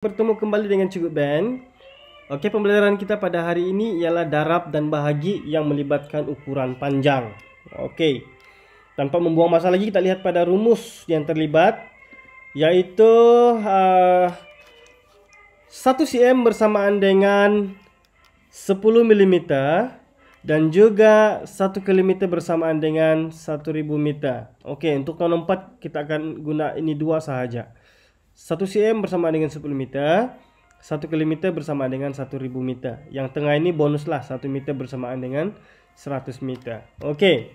Bertemu kembali dengan Cikgu Ben. Oke, pembelajaran kita pada hari ini ialah darab dan bahagi yang melibatkan ukuran panjang. Oke, tanpa membuang masa lagi kita lihat pada rumus yang terlibat, yaitu 1 cm bersamaan dengan 10 mm dan juga 1 km bersamaan dengan 1000 meter. Oke, untuk tahun 4 kita akan guna ini dua sahaja. 1 cm bersamaan dengan 10 meter, 1 km bersamaan dengan 1000 meter. Yang tengah ini bonuslah, 1 meter bersamaan dengan 100 meter. Oke.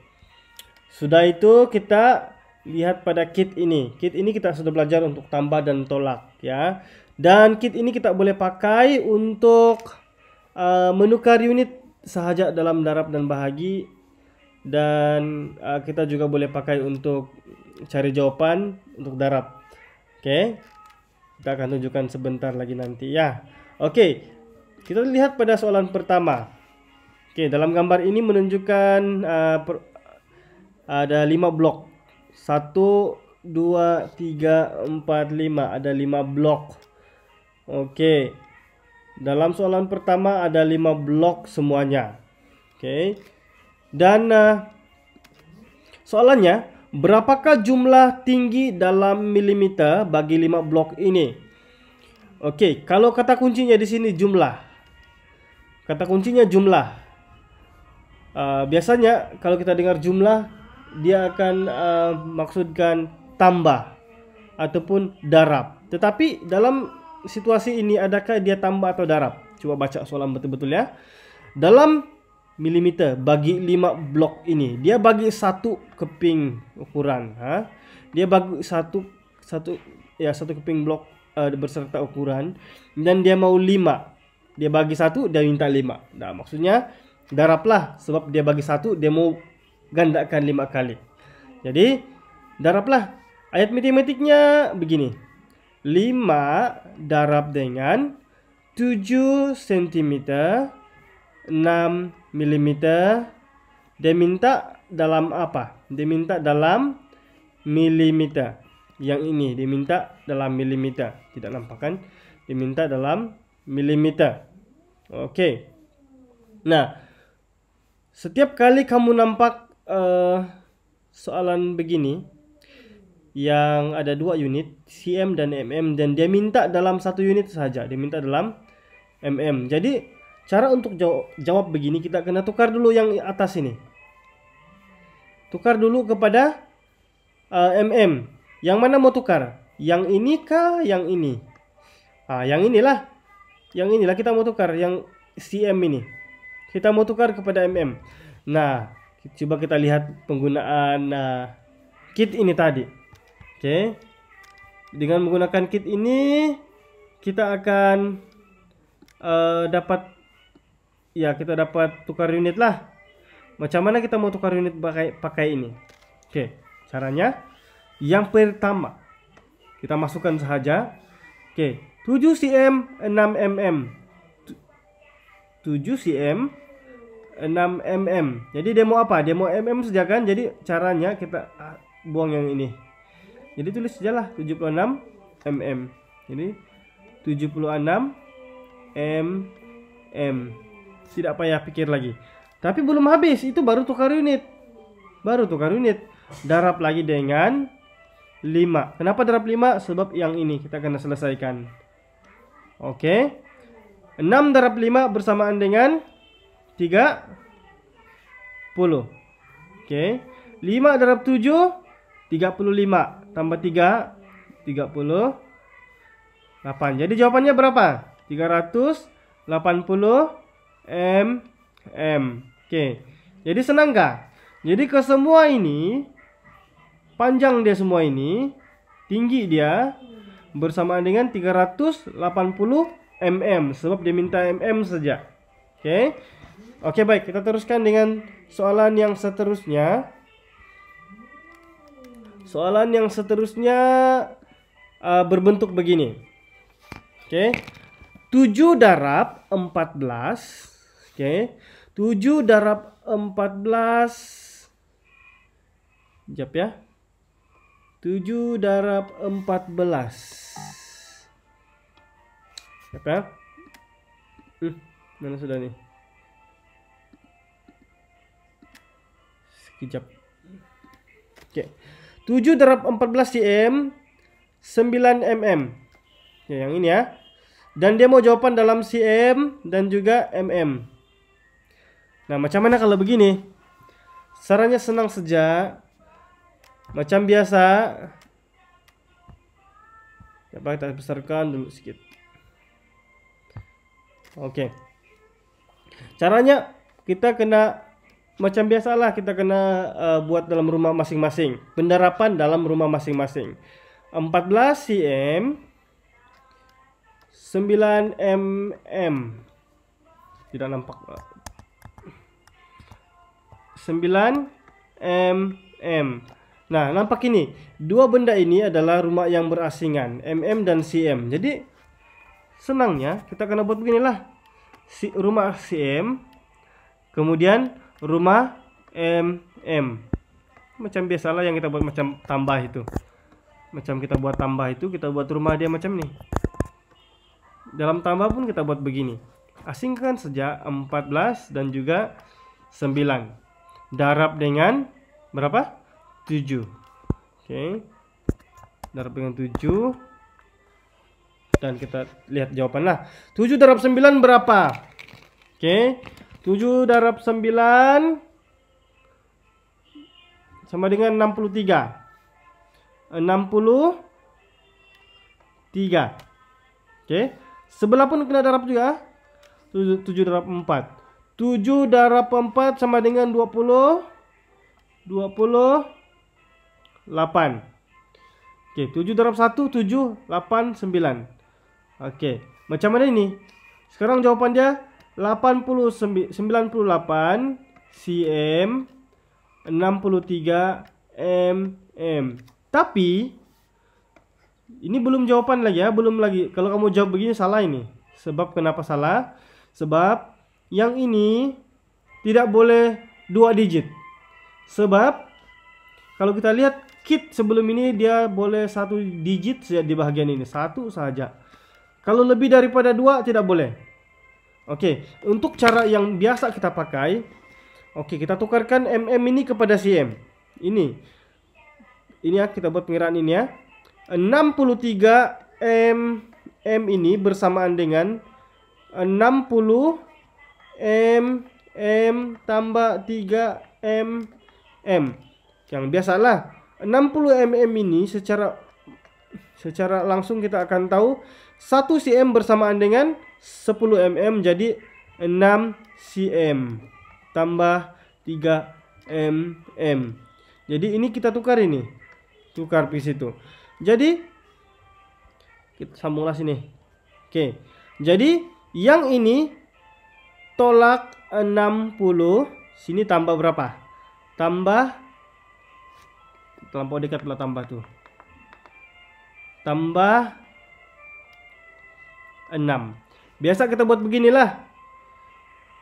Sudah itu kita lihat pada kit ini. Kit ini kita sudah belajar untuk tambah dan tolak ya. Dan kit ini kita boleh pakai untuk menukar unit sahaja dalam darab dan bahagi. Dan kita juga boleh pakai untuk cari jawaban untuk darab. Oke. Kita akan tunjukkan sebentar lagi nanti ya. Oke, kita lihat pada soalan pertama. Oke, dalam gambar ini menunjukkan ada 5 blok. 1, 2, 3, 4, 5. Ada 5 blok. Oke, dalam soalan pertama ada 5 blok semuanya. Oke, dan soalannya, berapakah jumlah tinggi dalam milimeter bagi 5 blok ini? Oke, kalau kata kuncinya di sini jumlah. Kata kuncinya jumlah. Biasanya kalau kita dengar jumlah, dia akan maksudkan tambah ataupun darab. Tetapi dalam situasi ini adakah dia tambah atau darab? Coba baca soalan betul-betul ya. Dalam milimeter bagi 5 blok ini, dia bagi 1 keping ukuran, dia bagi satu keping blok berserta ukuran, dan dia mau 5, dia bagi 1, dia minta 5. Nah, maksudnya darablah, sebab dia bagi 1, dia mau gandakan 5 kali. Jadi darablah. Ayat matematiknya begini, 5 darab dengan 7 cm 6 mm. Dia minta dalam apa? Dia minta dalam milimeter. Yang ini dia minta dalam milimeter. Tidak nampak kan? Dia minta dalam milimeter. Oke. Nah, setiap kali kamu nampak soalan begini yang ada 2 unit, cm dan mm, dan dia minta dalam 1 unit saja. Dia minta dalam mm. Jadi cara untuk jawab begini, kita kena tukar dulu yang atas ini. Tukar dulu kepada mm. Yang mana mau tukar? Yang ini kah? Yang ini? Yang inilah. Yang inilah kita mau tukar. Yang cm ini. Kita mau tukar kepada mm. Nah, coba kita lihat penggunaan kit ini tadi. Oke. Dengan menggunakan kit ini, kita akan dapat, ya, kita dapat tukar unit lah. Macam mana kita mau tukar unit pakai ini? Oke, caranya yang pertama kita masukkan saja. Oke, 7 cm 6 mm. 7 cm 6 mm. Jadi dia mau apa? Dia mau mm saja kan? Jadi caranya kita buang yang ini. Jadi tulis sajalah 76 mm. Jadi 76 mm. Tidak payah pikir lagi. Tapi belum habis, itu baru tukar unit. Darab lagi dengan 5. Kenapa darab 5? Sebab yang ini kita akan selesaikan. Oke. 6 darab 5 bersamaan dengan 30. Oke. 5 darab 7 35. Tambah 3 38. Jadi jawabannya berapa? 380 mm. Oke. Jadi senang gak? Jadi ke semua ini, panjang dia semua ini, tinggi dia bersamaan dengan 380 mm. Sebab dia minta mm saja. Oke. Oke, baik. Kita teruskan dengan soalan yang seterusnya. Soalan yang seterusnya berbentuk begini. Oke. 7 darab 14. Oke. 7 darab 14. Sekejap ya. 7 darab 14. Siapa ya? Mana sudah nih? Sekejap. Oke. 7 darab 14 cm 9 mm. Ya, yang ini ya. Dan dia mau jawaban dalam cm dan juga mm. Nah, macam mana kalau begini? Caranya senang saja. Macam biasa. Coba kita besarkan dulu sedikit. Oke. Caranya kita kena macam biasalah, kita kena buat dalam rumah masing-masing. Penerapan dalam rumah masing-masing. 14 cm 9 mm. Tidak nampak. 9 mm. Nah, nampak ini. Dua benda ini adalah rumah yang berasingan, mm dan cm. Jadi senangnya kita kena buat beginilah. Rumah cm, kemudian rumah mm. Macam biasalah yang kita buat macam tambah itu. Macam kita buat tambah itu, kita buat rumah dia macam ini. Dalam tambah pun kita buat begini. Asingkan saja 14 dan juga 9. Darab dengan berapa? 7. Oke. Darab dengan 7. Dan kita lihat jawaban. Nah, 7 darab 9 berapa? Oke. 7 darab 9 sama dengan 63. 63. Oke. Sebelah pun kena darab juga. 7 darab 4. 7 darab 4 sama dengan 28. Oke, 7 darab 1 7 8 9. Oke, macam mana ini? Sekarang jawaban dia 98 cm 63 mm. Tapi ini belum jawaban lagi ya, belum lagi. Kalau kamu jawab begini salah ini. Sebab kenapa salah? Sebab yang ini tidak boleh 2 digit. Sebab kalau kita lihat kit sebelum ini dia boleh 1 digit saja di bagian ini, 1 saja. Kalau lebih daripada 2 tidak boleh. Oke, untuk cara yang biasa kita pakai, oke, kita tukarkan mm ini kepada cm. Ini ya, kita buat pengiraan ini ya. 63 mm ini bersamaan dengan 60 mm tambah 3 mm. Yang biasalah 60 mm ini secara langsung kita akan tahu 1 cm bersamaan dengan 10 mm, jadi 6 cm tambah 3 mm. Jadi ini kita tukar ini. Tukar di situ. Jadi kita sambunglah sini. Oke. Jadi yang ini tolak 60, sini tambah berapa? Tambah, terlampau dekat pula tambah tuh. Tambah 6. Biasa kita buat beginilah.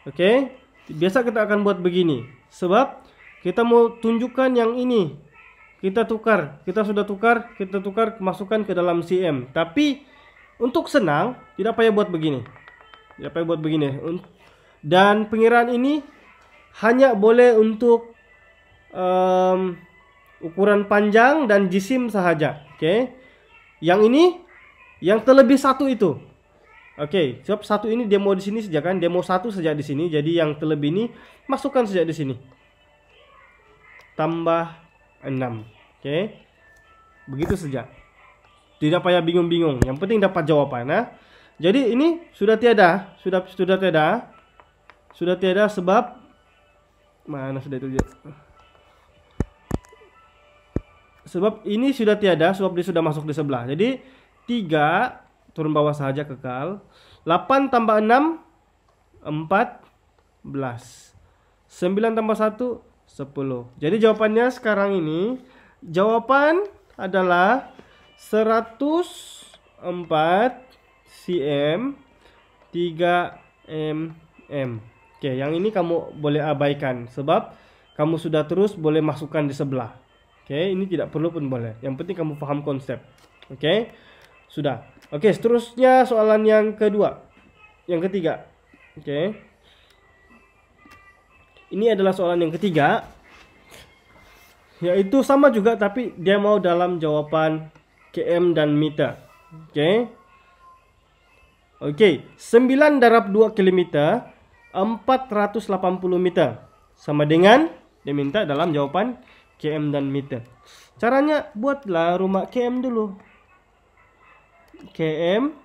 Oke. Biasa kita akan buat begini. Sebab kita mau tunjukkan yang ini. Kita tukar. Kita sudah tukar. Kita tukar, masukkan ke dalam cm. Tapi untuk senang, tidak payah buat begini. Tidak payah buat begini. Dan pengiraan ini hanya boleh untuk ukuran panjang dan jisim sahaja. Oke. Yang ini, yang terlebih 1 itu. Oke, sebab 1 ini dia mau di sini saja kan, dia mau 1 saja di sini. Jadi yang terlebih ini masukkan saja di sini. Tambah 6. Oke. Begitu saja. Tidak payah bingung-bingung. Yang penting dapat jawaban, nah. Jadi ini sudah tiada, sudah tiada. Sudah tiada sebab mana sudah itu dia. Sebab ini sudah tiada, sebab dia sudah masuk di sebelah. Jadi 3 turun bawah saja kekal. 8 tambah 6 14. 9 tambah 1 10. Jadi jawabannya sekarang ini, jawaban adalah 104 cm 3 mm. Oke, yang ini kamu boleh abaikan sebab kamu sudah terus boleh masukkan di sebelah. Oke, ini tidak perlu pun boleh. Yang penting kamu paham konsep. Oke. Sudah. Oke, seterusnya soalan yang kedua. Yang ketiga. Oke. Ini adalah soalan yang ketiga. Yaitu sama juga tapi dia mau dalam jawaban km dan meter. Oke. Oke, 9 darab 2 km 480 meter. Sama dengan dia minta dalam jawaban km dan meter. Caranya buatlah rumah km dulu. Km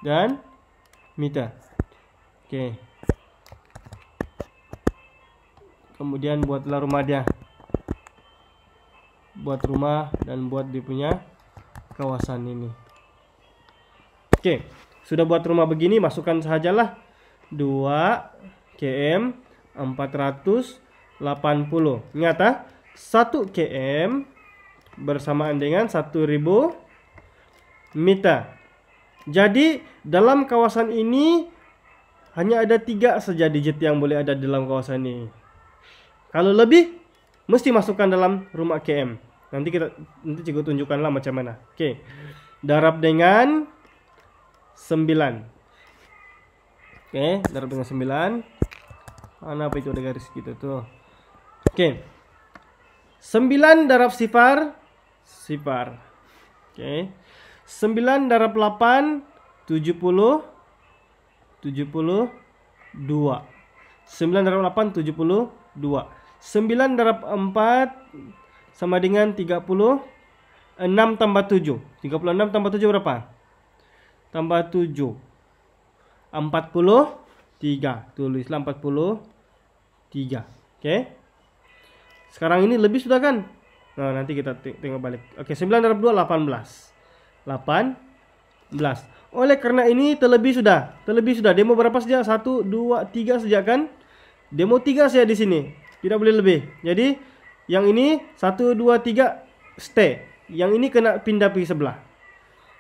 dan meter. Oke. Kemudian buatlah rumah dia. Buat rumah dan buat dia punya kawasan ini. Oke, sudah buat rumah begini, masukkan sajalah 2 km 480. Ingat 1 km bersamaan dengan 1000 meter. Jadi dalam kawasan ini hanya ada 3 saja digit yang boleh ada dalam kawasan ini. Kalau lebih mesti masukkan dalam rumah km. Nanti cikgu tunjukkanlah macam mana. Oke. Darab dengan 9. Oke, darab dengan 9. Mana apa itu ada garis gitu tuh. Oke. 9 darab sifar. Oke. 9 darab 8 70. 72. 9 darab 8 72. 9 darab 4 sama dengan 36 tambah 7. 36 tambah 7 berapa? Tambah 7. 43. Tulislah 43. Oke. Sekarang ini lebih sudah kan? Nah, nanti kita tengok balik. Oke, 9 darab 2 18. 18. Oleh karena ini terlebih sudah. Dia mau berapa saja? 1 2 3 saja kan? Dia mau 3 saja di sini. Tidak boleh lebih. Jadi yang ini 1 2 3 stay. Yang ini kena pindah pergi sebelah.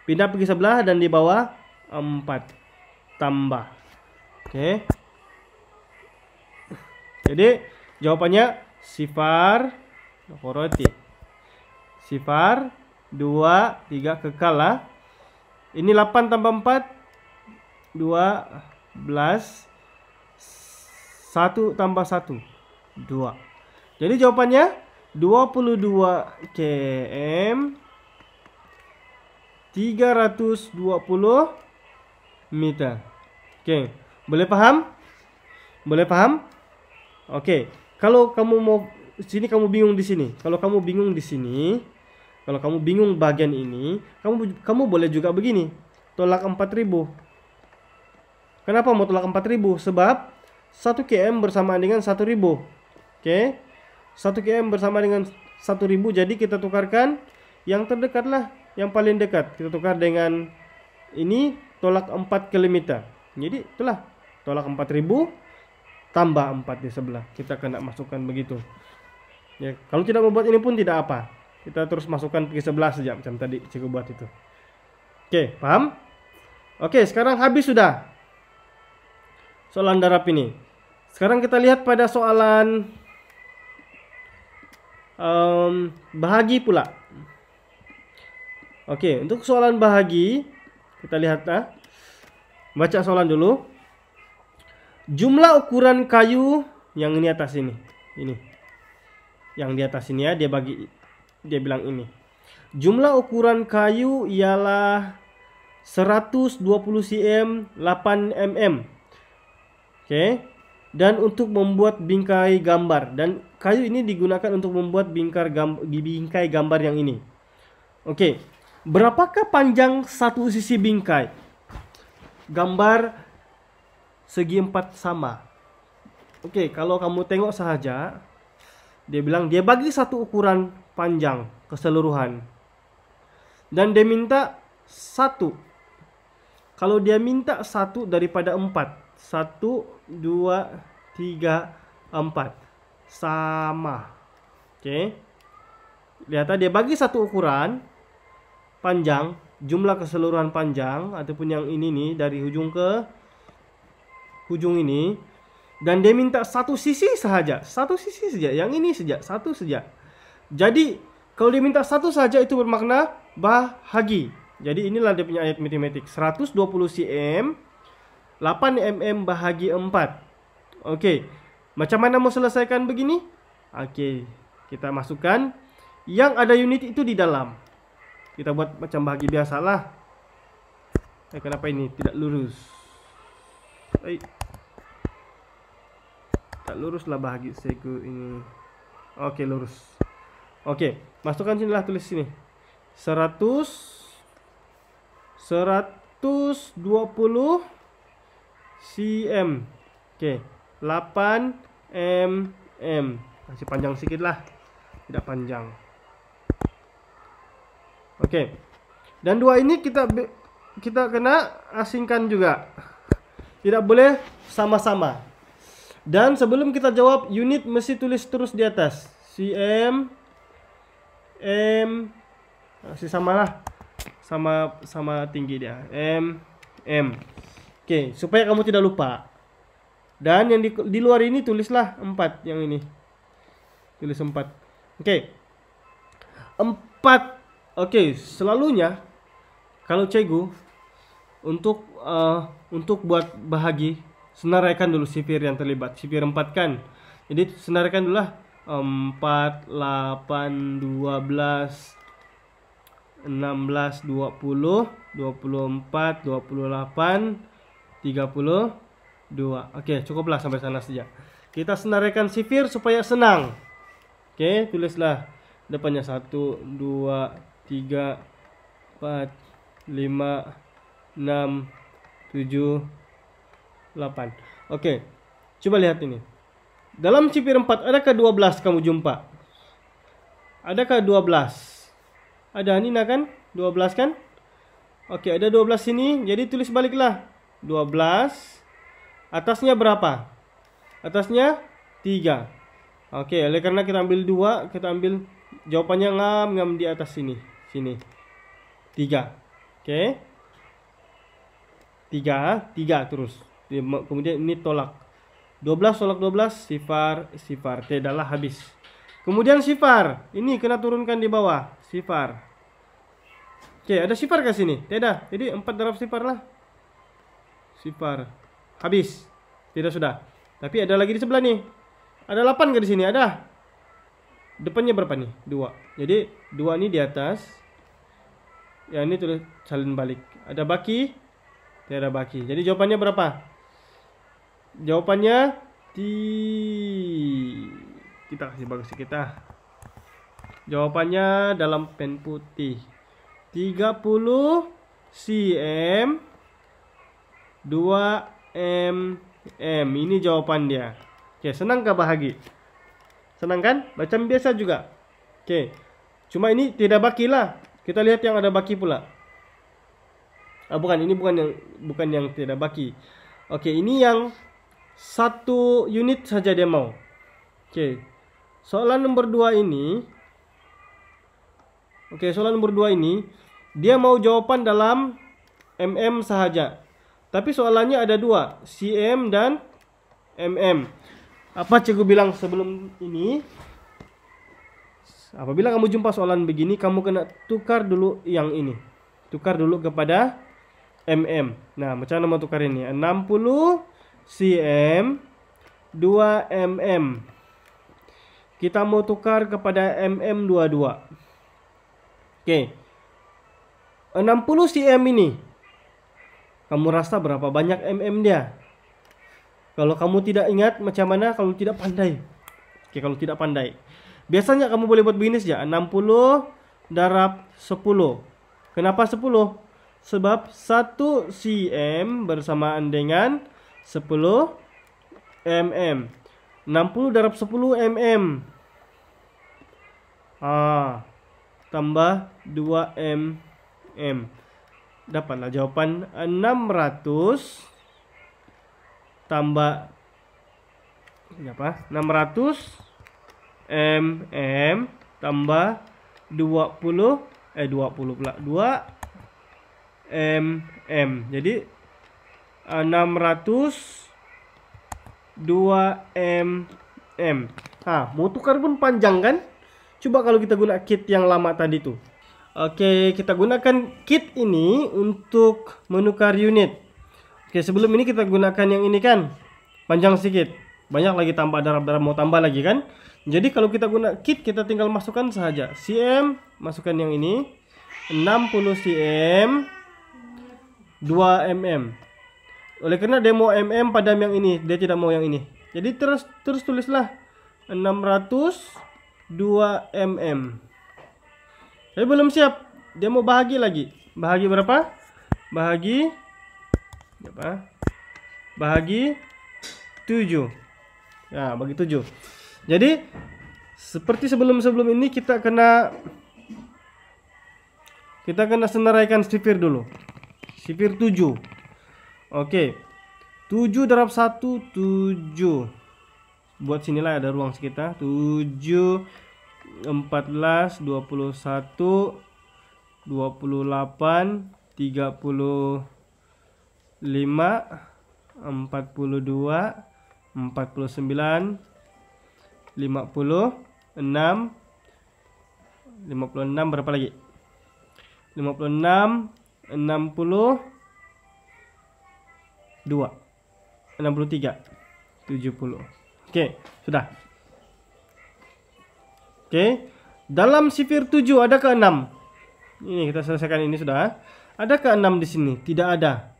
Pindah pergi sebelah dan di bawah 4 tambah. Oke. Jadi jawabannya sifar roti. Sifar 2 3 kekal lah. Ini 8 tambah 4 12. 1 tambah 1 2. Jadi jawabannya 22 km 320 meter. Oke, boleh paham? Boleh paham? Oke, kalau kamu mau sini kamu bingung di sini. Kalau kamu bingung di sini, kalau kamu bingung bagian ini, kamu boleh juga begini. Tolak 4000. Kenapa mau tolak 4000? Sebab 1 km bersamaan dengan 1000. Oke. 1 km bersama dengan 1000. Jadi kita tukarkan yang terdekat lah, yang paling dekat. Kita tukar dengan ini tolak 4 km. Jadi itulah tolak 4000 tambah 4 di sebelah. Kita kena masukkan begitu. Ya, kalau tidak membuat ini pun tidak apa. Kita terus masukkan ke sebelah saja macam tadi cikgu buat itu. Oke, paham? Oke, sekarang habis sudah soalan darab ini. Sekarang kita lihat pada soalan bahagi pula. Oke, untuk soalan bahagi kita lihat baca soalan dulu. Jumlah ukuran kayu yang ini atas ini. Ini. Yang di atas ini ya, dia bilang ini. Jumlah ukuran kayu ialah 120 cm 8 mm. Oke. Dan untuk membuat bingkai gambar, dan kayu ini digunakan untuk membuat bingkai gambar yang ini. Oke. Berapakah panjang satu sisi bingkai? Gambar segi 4 sama. Oke, kalau kamu tengok saja, dia bilang dia bagi satu ukuran panjang keseluruhan. Dan dia minta 1. Kalau dia minta 1 daripada 4. 1, 2, 3, 4. Sama. Oke. Lihat dia bagi satu ukuran panjang, jumlah keseluruhan panjang ataupun yang ini nih dari ujung ke ujung ini, dan dia minta satu sisi saja, yang ini saja, satu saja. Jadi kalau dia minta satu saja itu bermakna bahagi. Jadi inilah dia punya ayat matematik. 120 cm 8 mm bahagi 4. Oke. Macam mana mau selesaikan begini? Oke, kita masukkan yang ada unit itu di dalam. Kita buat macam bahagi biasalah. Kenapa ini tidak lurus? Tak luruslah bahagi segu ini. Oke, lurus. Oke, masukkan sinilah, tulis sini. 120 cm. Oke, 8 mm. Kasih panjang sedikit lah. Tidak panjang. Oke. Dan dua ini kita kena asingkan juga. Tidak boleh sama-sama. Dan sebelum kita jawab, unit mesti tulis terus di atas. cm, m, masih samalah, sama tinggi dia. m. Oke, supaya kamu tidak lupa. Dan yang di luar ini tulislah 4, yang ini. Tulis 4. Oke. 4. Oke, selalunya kalau cikgu untuk buat bahagi, senaraikan dulu sifir yang terlibat. Sifir 4 kan. Jadi senaraikan dulu lah. 4, 8, 12, 16, 20, 24, 28, 32. Oke, cukuplah sampai sana saja. Kita senaraikan sifir supaya senang. Oke, tulislah depannya 1, 2, 3, 4, 5, 6, 7, 8. Oke, coba lihat ini. Dalam sifir 4 adakah 12 kamu jumpa? Adakah 12? Ada Nina kan? 12 kan? Oke, ada 12 sini. Jadi tulis baliklah. 12. Atasnya berapa? Atasnya 3. Oke, oleh karena kita ambil 2, kita ambil jawabannya ngam di atas sini. Sini. 3. Oke. 3 terus. Kemudian ini tolak. 12 tolak 12, sifar. Tidaklah habis. Kemudian sifar. Ini kena turunkan di bawah. Sifar. Oke, ada sifar ke sini? Tidak. Jadi 4 darab sifar lah. Sifar. Habis. Tidak sudah. Tapi ada lagi di sebelah nih. Ada 8 ke di sini? Ada. Depannya berapa nih? 2. Jadi 2 ini di atas. Ya, ini tulis salin balik. Ada baki? Tidak baki. Jadi jawabannya berapa? Jawabannya kita kasih bagus kita. Jawabannya dalam pen putih. 30 cm 2 mm. Ini jawaban dia. Oke, senang gak bahagi? Senang kan? Macam biasa juga. Oke. Cuma ini tidak baki lah. Kita lihat yang ada baki pula. Bukan, ini bukan yang tidak baki. Oke, ini yang 1 unit saja dia mau. Oke. Soalan nomor 2 ini. Oke, soalan nomor 2 ini dia mau jawaban dalam mm sahaja. Tapi soalannya ada 2, cm dan mm. Apa cikgu bilang sebelum ini? Apabila kamu jumpa soalan begini, kamu kena tukar dulu yang ini. Tukar dulu kepada mm. Nah, macam mana mau tukar ini? 60 cm 2 mm. Kita mau tukar kepada mm22. Oke. 60 cm ini. Kamu rasa berapa banyak mm dia? Kalau kamu tidak ingat, macam mana kalau tidak pandai? Oke, kalau tidak pandai. Biasanya kamu boleh buat begini saja. 60 darab 10. Kenapa 10? Sebab 1 cm bersamaan dengan 10 mm. 60 darab 10 mm. Tambah 2 mm. Dapatlah jawaban 600 tambah apa? 600 mm tambah 20 pula 2 mm. Jadi 600 2 mm. Mau tukar pun panjang kan? Coba kalau kita guna kit yang lama tadi tuh. Oke, kita gunakan kit ini untuk menukar unit. Oke, sebelum ini kita gunakan yang ini kan, panjang sedikit. Banyak lagi tambah darab-darab, mau tambah lagi kan. Jadi kalau kita guna kit, kita tinggal masukkan saja. cm, masukkan yang ini. 60 cm, 2 mm. Oleh karena dia mau mm padam yang ini, dia tidak mau yang ini. Jadi terus tulislah 600 2 mm. Tapi belum siap. Dia mau bahagi lagi. Bahagi berapa? Bahagi berapa? Bahagi 7. Ya, bagi 7. Jadi seperti sebelum-sebelum ini kita kena senaraikan sifir dulu. Sifir 7. Oke. 7 darab 1 7. Buat sinilah ada ruang sekitar. 7 14 21 28 35 42 49 56 berapa lagi? 56 62 63 70. Oke, sudah. Oke, dalam sifir 7 ada ke 6. Ini kita selesaikan ini sudah. Ada ke 6 di sini? Tidak ada.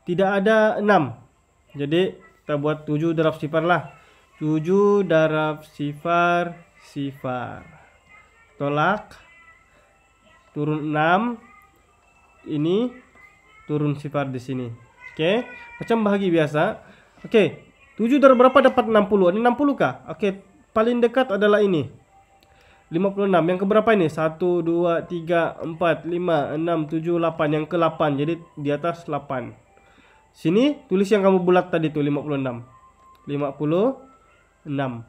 Tidak ada 6. Jadi kita buat 7 darab sifar lah. 7 darab sifar. Tolak. Turun 6. Ini turun sifar di sini. Oke, macam bahagi biasa. Oke, 7 darab berapa dapat 60? Ada 60 kah? Oke, paling dekat adalah ini. 56. Yang keberapa ini? 1 2 3 4 5 6 7 8. Yang ke 8. Jadi di atas 8. Sini tulis yang kamu bulat tadi tuh 56. 56.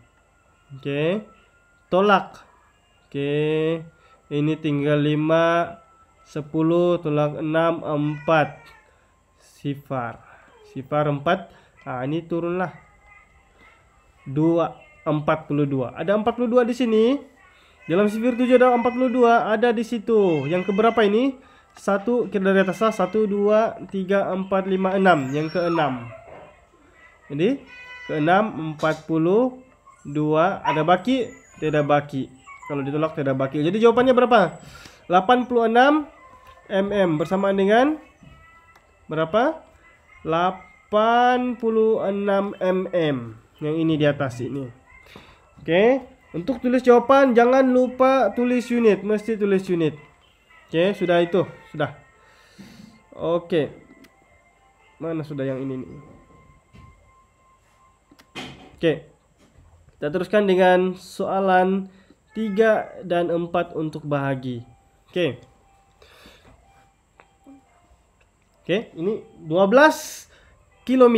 Oke. Tolak. Oke. Ini tinggal 5 10 tolak 6 4. Sifar 4. Nah, ini turunlah 2 42. Ada 42 di sini. Dalam sifir 7 ada 42, ada di situ. Yang keberapa ini? 1 kita dari atas 1 2 3 4 5 6. Yang ke-6. Jadi ke-6 42, ada baki? Tidak baki. Kalau ditolak tidak baki. Jadi jawabannya berapa? 86 mm bersamaan dengan berapa? 86 mm. Yang ini di atas ini. Oke. Untuk tulis jawaban jangan lupa tulis unit, mesti tulis unit. Oke, sudah itu, sudah. Oke. Mana sudah yang ini nih? Oke. Kita teruskan dengan soalan 3 dan 4 untuk bahagi. Oke. Oke, ini 12 km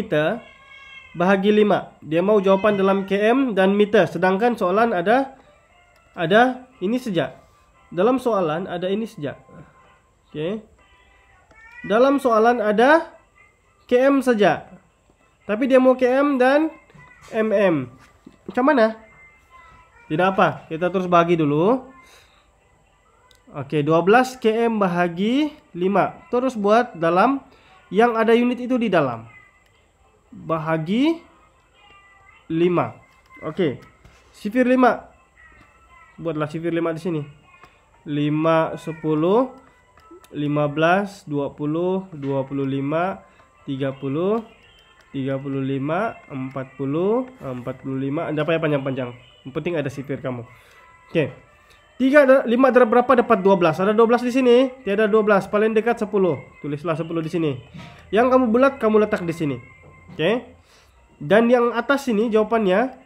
bahagi 5. Dia mau jawaban dalam km dan meter. Sedangkan soalan ada ini saja. Dalam soalan ada ini saja. Oke. Dalam soalan ada km saja. Tapi dia mau km dan mm. Macam mana? Tidak apa. Kita terus bagi dulu. Oke, 12 km bahagi 5. Terus buat dalam yang ada unit itu di dalam. Bahagi 5. Oke. Sifir 5. Buatlah sifir 5 di sini. 5 10 15 20 25 30 35 40 45. Anda apa ya panjang-panjang. Yang penting ada sifir kamu. Oke. 5 darab berapa dapat 12? Ada 12 di sini. Tiada 12. Paling dekat 10. Tulislah 10 di sini. Yang kamu bulat kamu letak di sini. Oke. Dan yang atas ini jawabannya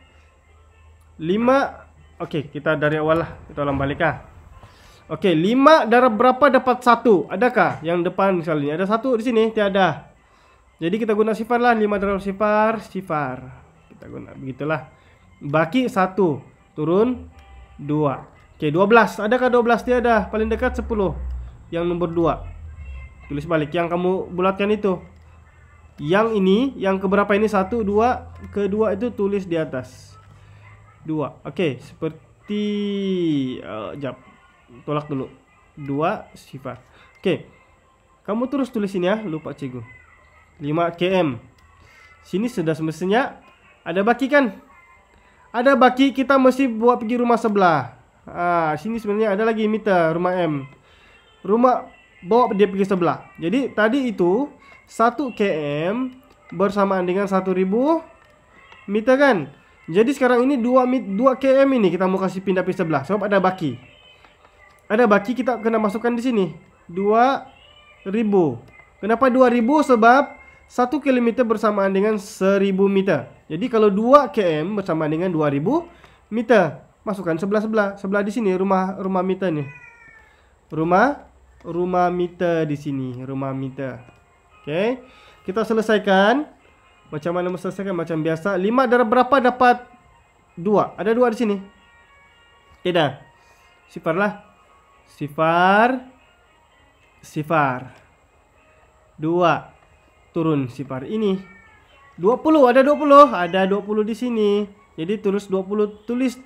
5. Oke, kita dari awal lah. Kita ulang balik ah. Oke, 5 darab berapa dapat 1? Adakah? Yang depan misalnya ada 1 di sini, tiada. Jadi kita guna sifar lah. 5 darab sifar. Kita guna begitulah. Baki 1, turun 2. Oke, 12. Adakah 12? Tiada. Paling dekat 10. Yang nomor 2. Tulis balik yang kamu bulatkan itu. Yang ini, yang keberapa ini? 1, 2. Kedua itu tulis di atas 2. Oke, seperti jap. Tolak dulu. 2 sifar. Oke. Kamu terus tulis ini ya, lupa cikgu. 5 km. Sini sudah semestinya ada baki kan? Ada baki, kita mesti buat pergi rumah sebelah. Sini sebenarnya ada lagi meter rumah M. Rumah bawa dia pergi sebelah. Jadi tadi itu 1 km bersamaan dengan 1000 meter kan? Jadi sekarang ini 2 km ini kita mau kasih pindah pergi sebelah sebab ada baki. Ada baki, kita kena masukkan di sini 2000. Kenapa 2000? Sebab 1 km bersamaan dengan 1000 meter. Jadi kalau 2 km bersamaan dengan 2000 meter. Masukkan sebelah di sini rumah meter nih. Rumah meter di sini, rumah meter. Oke. Kita selesaikan. Macam mana selesaikan? Macam biasa. 5 darab berapa dapat 2? Ada 2 di sini. Tidak. Sifar lah. Sifar. 2 turun sifar ini 20, ada 20 di sini. Jadi tulis 20, tulis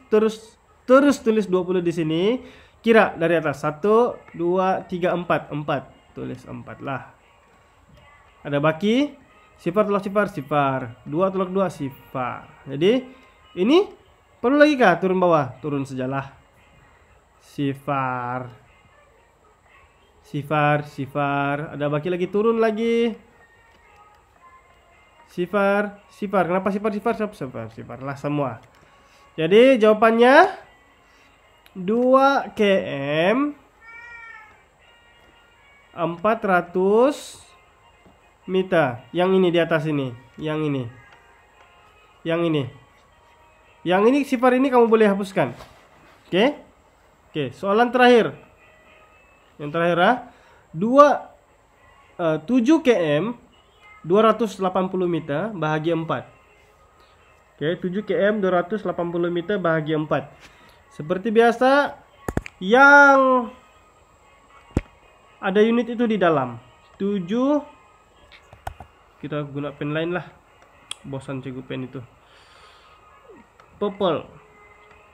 tulis 20 di sini. Kira dari atas 1 2 3 4 tulis 4 lah. Ada baki, sifar tolak sifar 2 tolak 2 sifar. Jadi ini perlu lagi kah turun bawah? Turun sajalah. Sifar. Ada baki lagi, turun lagi. Sifar. Kenapa sifar lah semua. Jadi jawabannya 2 km 400 meter. Yang ini di atas ini. Yang ini sifar ini kamu boleh hapuskan. Oke, soalan terakhir. Yang terakhir 7 km 280 meter bahagi 4. Oke, 7 km 280 meter bahagi 4. Seperti biasa, yang ada unit itu di dalam. 7, kita guna pen lain lah. Bosan cikgu pen itu. Purple.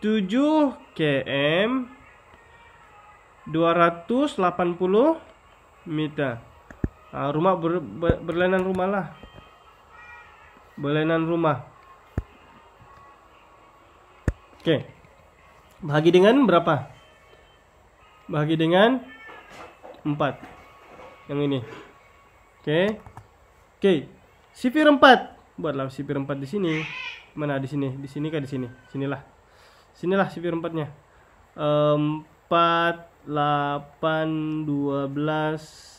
7 km 280 meter. Rumah berlainan rumah lah. Berlainan rumah. Oke. Bahagi dengan berapa? Bahagi dengan 4. Yang ini. Oke. Sifir 4. Buatlah sifir 4 di sini. Mana di sini? Di sini kah di sini? Sinilah sifir 4-nya. 4 8 12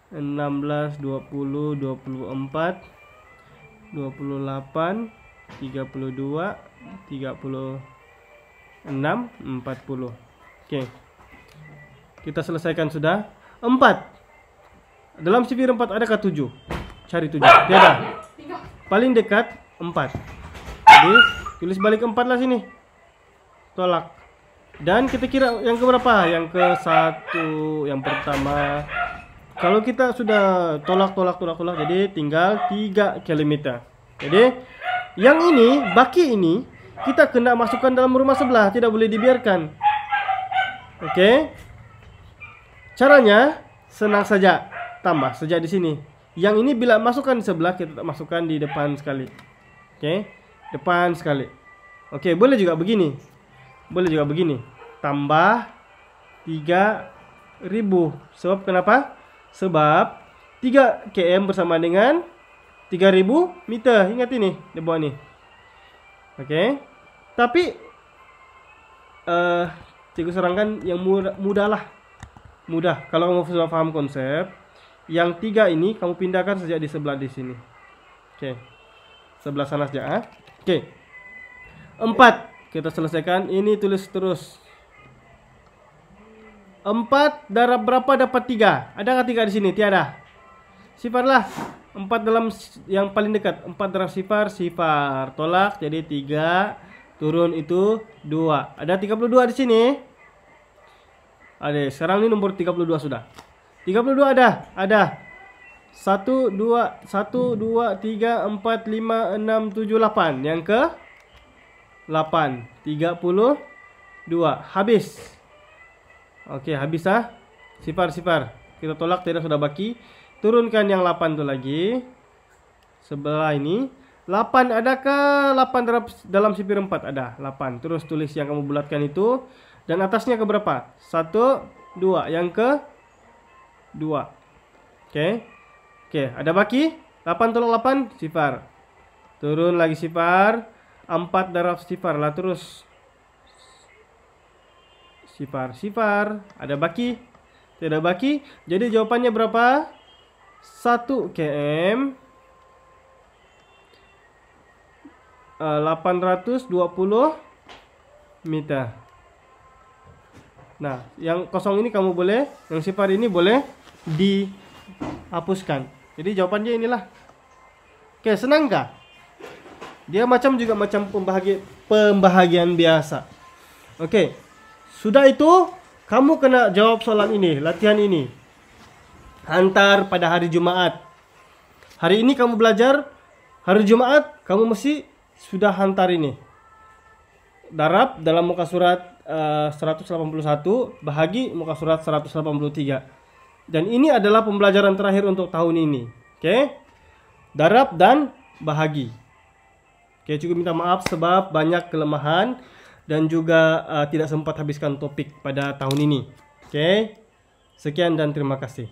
16 20 24 28 32 36 40. Oke. Kita selesaikan sudah. 4. Dalam sifir 4 adakah 7? Cari 7. Tiada. Paling dekat 4. Jadi tulis balik 4 lah sini. Tolak. Dan kita kira yang keberapa? Yang ke 1, yang pertama. Kalau kita sudah tolak, jadi tinggal 3 km. Jadi yang ini, baki ini kita kena masukkan dalam rumah sebelah, tidak boleh dibiarkan. Oke. Caranya senang saja, tambah saja di sini. Yang ini bila masukkan di sebelah, kita masukkan di depan sekali. Oke, depan sekali. Oke, boleh juga begini. Tambah 3000. Sebab kenapa? Sebab 3 km bersama dengan 3000 meter. Ingat ini, di bawah ini. Oke. Tapi cikgu sarankan yang mudah lah. Mudah. Kalau kamu sudah paham konsep, yang 3 ini kamu pindahkan saja di sebelah di sini. Oke. Sebelah sana saja. Oke. 4. Kita selesaikan. Ini tulis terus. 4 darab berapa dapat 3? Adakah 3 di sini? Tiada. Sifarlah. 4 dalam yang paling dekat. 4 darab sifar. Tolak. Jadi 3. Turun itu 2. Ada 32 di sini. Ada. Sekarang ini nomor 32 sudah. 32 ada. 1, 2, 3, 4, 5, 6, 7, 8. Yang ke 8. 32. Habis. Oke, habis Sifar. Kita tolak, tidak, sudah baki. Turunkan yang 8 itu lagi. Sebelah ini. 8, adakah 8 dalam sipir 4? Ada, 8. Terus tulis yang kamu bulatkan itu. Dan atasnya ke berapa? 1, 2. Yang ke 2. Oke, ada baki. 8 tolak 8, sifar. Turun lagi sifar. 4 darab sifar lah terus. Sifar. Ada baki? Tidak baki. Jadi jawabannya berapa? 1 km 820 meter. Nah, yang kosong ini kamu boleh, yang sifar ini boleh dihapuskan. Jadi jawabannya inilah. Oke, senang kah? Dia macam pembahagian biasa. Oke. Sudah itu, kamu kena jawab soalan ini, latihan ini. Hantar pada hari Jumaat. Hari ini kamu belajar, hari Jumaat kamu mesti sudah hantar ini. Darab dalam muka surat 181, bahagi muka surat 183. Dan ini adalah pembelajaran terakhir untuk tahun ini. Oke? Darab dan bahagi. Oke, cukup minta maaf sebab banyak kelemahan dan juga tidak sempat habiskan topik pada tahun ini. Oke? Sekian dan terima kasih.